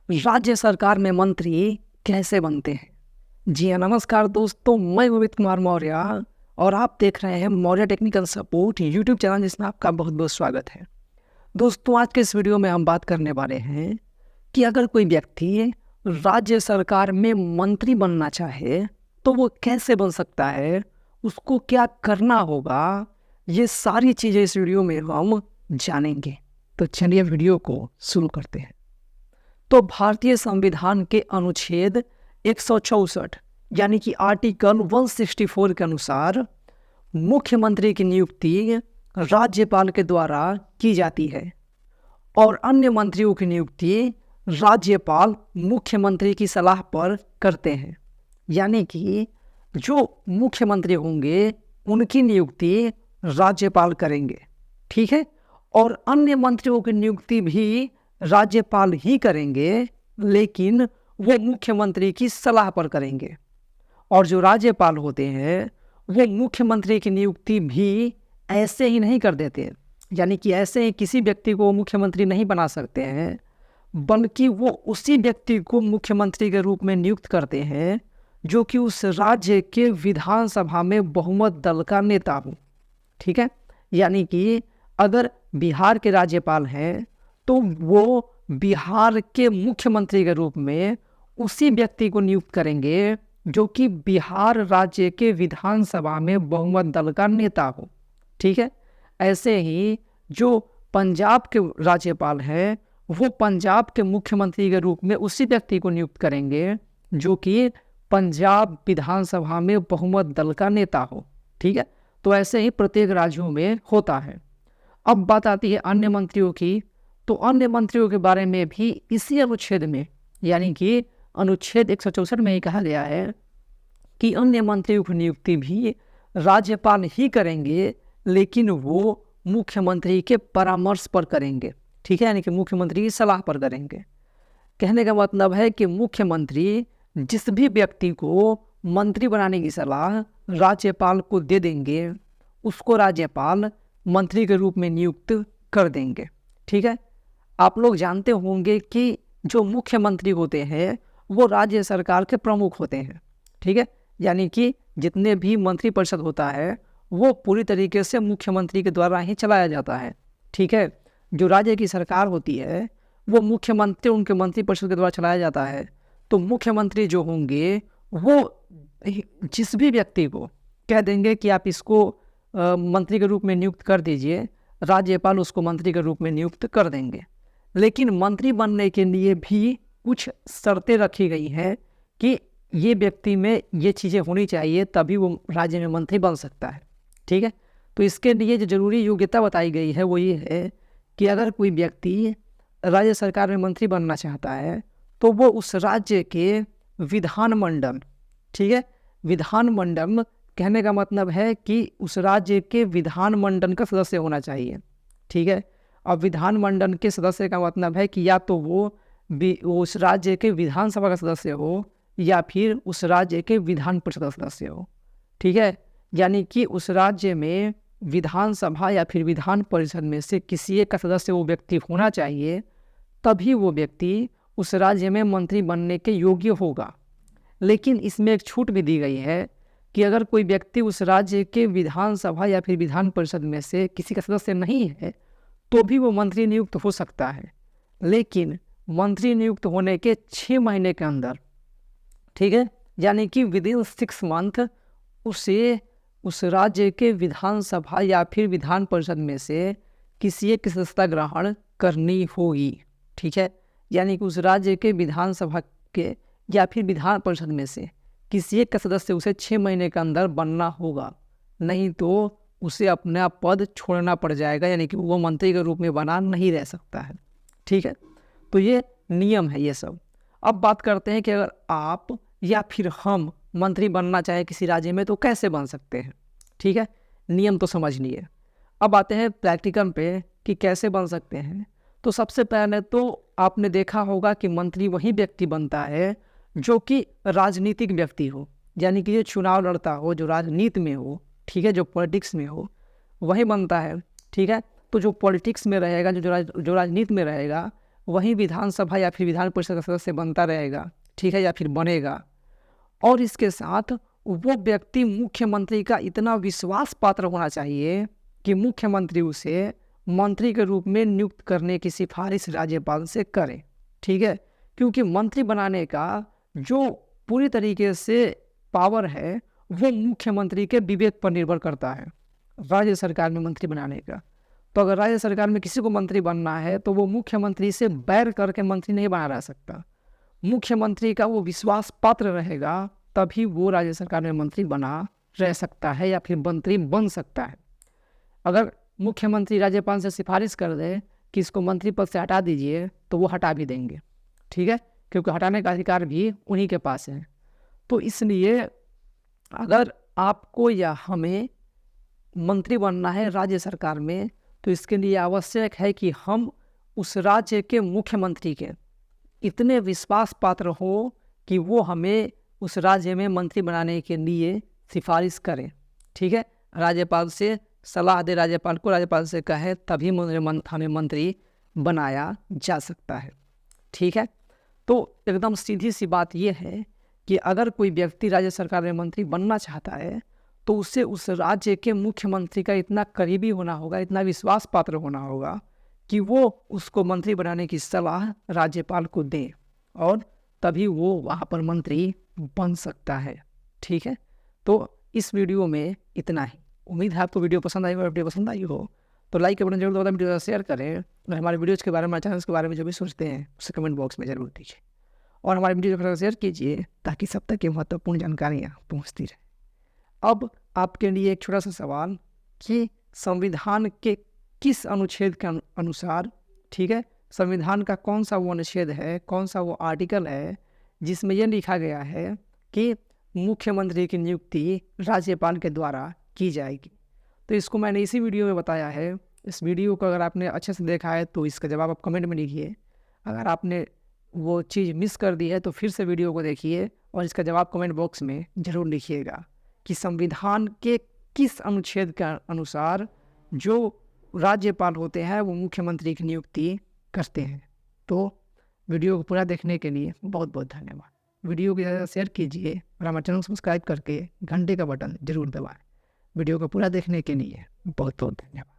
राज्य सरकार में मंत्री कैसे बनते हैं। जी हाँ, नमस्कार दोस्तों, मैं मोहित कुमार मौर्य और आप देख रहे हैं Maurya technical support YouTube channel, जिसमें आपका बहुत बहुत स्वागत है। दोस्तों, आज के इस वीडियो में हम बात करने वाले हैं कि अगर कोई व्यक्ति राज्य सरकार में मंत्री बनना चाहे तो वो कैसे बन सकता है, उसको क्या करना होगा, ये सारी चीज़ें इस वीडियो में हम जानेंगे। तो चलिए वीडियो को शुरू करते हैं। तो भारतीय संविधान के अनुच्छेद 164 यानी कि आर्टिकल 164 के अनुसार मुख्यमंत्री की नियुक्ति राज्यपाल के द्वारा की जाती है और अन्य मंत्रियों की नियुक्ति राज्यपाल मुख्यमंत्री की सलाह पर करते हैं। यानी कि जो मुख्यमंत्री होंगे उनकी नियुक्ति राज्यपाल करेंगे, ठीक है, और अन्य मंत्रियों की नियुक्ति भी राज्यपाल ही करेंगे, लेकिन वो मुख्यमंत्री की सलाह पर करेंगे। और जो राज्यपाल होते हैं वो मुख्यमंत्री की नियुक्ति भी ऐसे ही नहीं कर देते, यानी कि ऐसे ही किसी व्यक्ति को मुख्यमंत्री नहीं बना सकते हैं, बल्कि वो उसी व्यक्ति को मुख्यमंत्री के रूप में नियुक्त करते हैं जो कि उस राज्य के विधानसभा में बहुमत दल का नेता हो, ठीक है। यानी कि अगर बिहार के राज्यपाल हैं तो वो बिहार के मुख्यमंत्री के रूप में उसी व्यक्ति को नियुक्त करेंगे जो कि बिहार राज्य के विधानसभा में बहुमत दल का नेता हो, ठीक है। ऐसे ही जो पंजाब के राज्यपाल हैं वो पंजाब के मुख्यमंत्री के रूप में उसी व्यक्ति को नियुक्त करेंगे जो कि पंजाब विधानसभा में बहुमत दल का नेता हो, ठीक है। तो ऐसे ही प्रत्येक राज्यों में होता है। अब बात आती है अन्य मंत्रियों की। तो अन्य मंत्रियों के बारे में भी इसी अनुच्छेद में यानी कि अनुच्छेद 164 में ही कहा गया है कि अन्य मंत्रियों की नियुक्ति भी राज्यपाल ही करेंगे, लेकिन वो मुख्यमंत्री के परामर्श पर करेंगे, ठीक है, यानी कि मुख्यमंत्री की सलाह पर करेंगे। कहने का मतलब है कि मुख्यमंत्री जिस भी व्यक्ति को मंत्री बनाने की सलाह राज्यपाल को दे देंगे उसको राज्यपाल मंत्री के रूप में नियुक्त कर देंगे, ठीक है। आप लोग जानते होंगे कि जो मुख्यमंत्री होते हैं वो राज्य सरकार के प्रमुख होते हैं, ठीक है। यानी कि जितने भी मंत्रिपरिषद होता है वो पूरी तरीके से मुख्यमंत्री के द्वारा ही चलाया जाता है, ठीक है। जो राज्य की सरकार होती है वो मुख्यमंत्री उनके मंत्रिपरिषद के द्वारा चलाया जाता है। तो मुख्यमंत्री जो होंगे वो जिस भी व्यक्ति को कह देंगे कि आप इसको मंत्री के रूप में नियुक्त कर दीजिए, राज्यपाल उसको मंत्री के रूप में नियुक्त कर देंगे। लेकिन मंत्री बनने के लिए भी कुछ शर्तें रखी गई हैं कि ये व्यक्ति में ये चीज़ें होनी चाहिए तभी वो राज्य में मंत्री बन सकता है, ठीक है। तो इसके लिए जो जरूरी योग्यता बताई गई है वो ये है कि अगर कोई व्यक्ति राज्य सरकार में मंत्री बनना चाहता है तो वो उस राज्य के विधानमंडल, ठीक है, विधानमंडल कहने का मतलब है कि उस राज्य के विधानमंडल का सदस्य होना चाहिए, ठीक है। और विधानमंडल के सदस्य का मतलब है कि या तो वो उस राज्य के विधानसभा का सदस्य हो या फिर उस राज्य के विधान परिषद का सदस्य हो, ठीक है। यानी कि उस राज्य में विधानसभा या फिर विधान परिषद में से किसी एक का सदस्य वो व्यक्ति होना चाहिए, तभी वो व्यक्ति उस राज्य में मंत्री बनने के योग्य होगा। लेकिन इसमें एक छूट भी दी गई है कि अगर कोई व्यक्ति उस राज्य के विधानसभा या फिर विधान परिषद में से किसी का सदस्य नहीं है तो भी वो मंत्री नियुक्त हो सकता है, लेकिन मंत्री नियुक्त होने के 6 महीने के अंदर, ठीक है, यानी कि विदिन 6 मंथ उसे उस राज्य के विधानसभा या फिर विधान परिषद में से किसी एक की सदस्यता ग्रहण करनी होगी, ठीक है। यानी कि उस राज्य के विधानसभा के या फिर विधान परिषद में से किसी एक का सदस्य उसे 6 महीने के अंदर बनना होगा, नहीं तो उसे अपना पद छोड़ना पड़ जाएगा, यानी कि वो मंत्री के रूप में बना नहीं रह सकता है, ठीक है। तो ये नियम है ये सब। अब बात करते हैं कि अगर आप या फिर हम मंत्री बनना चाहे किसी राज्य में तो कैसे बन सकते हैं, ठीक है। नियम तो समझ लिए। अब आते हैं प्रैक्टिकल पे कि कैसे बन सकते हैं। तो सबसे पहले तो आपने देखा होगा कि मंत्री वही व्यक्ति बनता है जो कि राजनीतिक व्यक्ति हो, यानी कि ये चुनाव लड़ता हो, जो राजनीति में हो, ठीक है, जो पॉलिटिक्स में हो वही बनता है, ठीक है। तो जो पॉलिटिक्स में रहेगा, जो राजनीति में रहेगा वही विधानसभा या फिर विधान परिषद का सदस्य बनता रहेगा, ठीक है, या फिर बनेगा। और इसके साथ वो व्यक्ति मुख्यमंत्री का इतना विश्वास पात्र होना चाहिए कि मुख्यमंत्री उसे मंत्री के रूप में नियुक्त करने की सिफारिश राज्यपाल से करे, ठीक है। क्योंकि मंत्री बनाने का जो पूरी तरीके से पावर है वो मुख्यमंत्री के विवेक पर निर्भर करता है राज्य सरकार में मंत्री बनाने का। तो अगर राज्य सरकार में किसी को मंत्री बनना है तो वो मुख्यमंत्री से बैर करके मंत्री नहीं बना रह सकता। मुख्यमंत्री का वो विश्वास पात्र रहेगा तभी वो राज्य सरकार में मंत्री बना रह सकता है या फिर मंत्री बन सकता है। अगर मुख्यमंत्री राज्यपाल से सिफारिश कर दे कि इसको मंत्री पद से हटा दीजिए तो वो हटा भी देंगे, ठीक है, क्योंकि हटाने का अधिकार भी उन्हीं के पास है। तो इसलिए अगर आपको या हमें मंत्री बनना है राज्य सरकार में तो इसके लिए आवश्यक है कि हम उस राज्य के मुख्यमंत्री के इतने विश्वास पात्र हो कि वो हमें उस राज्य में मंत्री बनाने के लिए सिफारिश करें, ठीक है। राज्यपाल से सलाह दे, राज्यपाल को राज्यपाल से कहे, तभी हमें मंत्री बनाया जा सकता है, ठीक है। तो एकदम सीधी सी बात यह है कि अगर कोई व्यक्ति राज्य सरकार में मंत्री बनना चाहता है तो उसे उस राज्य के मुख्यमंत्री का इतना करीबी होना होगा, इतना विश्वास पात्र होना होगा कि वो उसको मंत्री बनाने की सलाह राज्यपाल को दे और तभी वो वहाँ पर मंत्री बन सकता है, ठीक है। तो इस वीडियो में इतना ही। उम्मीद है आपको वीडियो पसंद आई। वीडियो पसंद आई हो तो लाइक के बटन जरूर दबाएं, वीडियो शेयर करें और हमारे वीडियोज़ के बारे में, चैनल्स के बारे में जो भी सोचते हैं उसे कमेंट बॉक्स में जरूर दीजिए और हमारे वीडियो को शेयर कीजिए ताकि सब तक ये महत्वपूर्ण जानकारियाँ पहुँचती रहे। अब आपके लिए एक छोटा सा सवाल कि संविधान के किस अनुच्छेद के अनुसार, ठीक है, संविधान का कौन सा वो अनुच्छेद है, कौन सा वो आर्टिकल है जिसमें यह लिखा गया है कि मुख्यमंत्री की नियुक्ति राज्यपाल के द्वारा की जाएगी। तो इसको मैंने इसी वीडियो में बताया है। इस वीडियो को अगर आपने अच्छे से देखा है तो इसका जवाब आप कमेंट में लिखिए। अगर आपने वो चीज़ मिस कर दी है तो फिर से वीडियो को देखिए और इसका जवाब कमेंट बॉक्स में ज़रूर लिखिएगा कि संविधान के किस अनुच्छेद के अनुसार जो राज्यपाल होते हैं वो मुख्यमंत्री की नियुक्ति करते हैं। तो वीडियो को पूरा देखने के लिए बहुत बहुत धन्यवाद। वीडियो को ज़्यादा शेयर कीजिए और हमारे चैनल को सब्सक्राइब करके घंटे का बटन जरूर दबाएं। वीडियो को पूरा देखने के लिए बहुत बहुत धन्यवाद।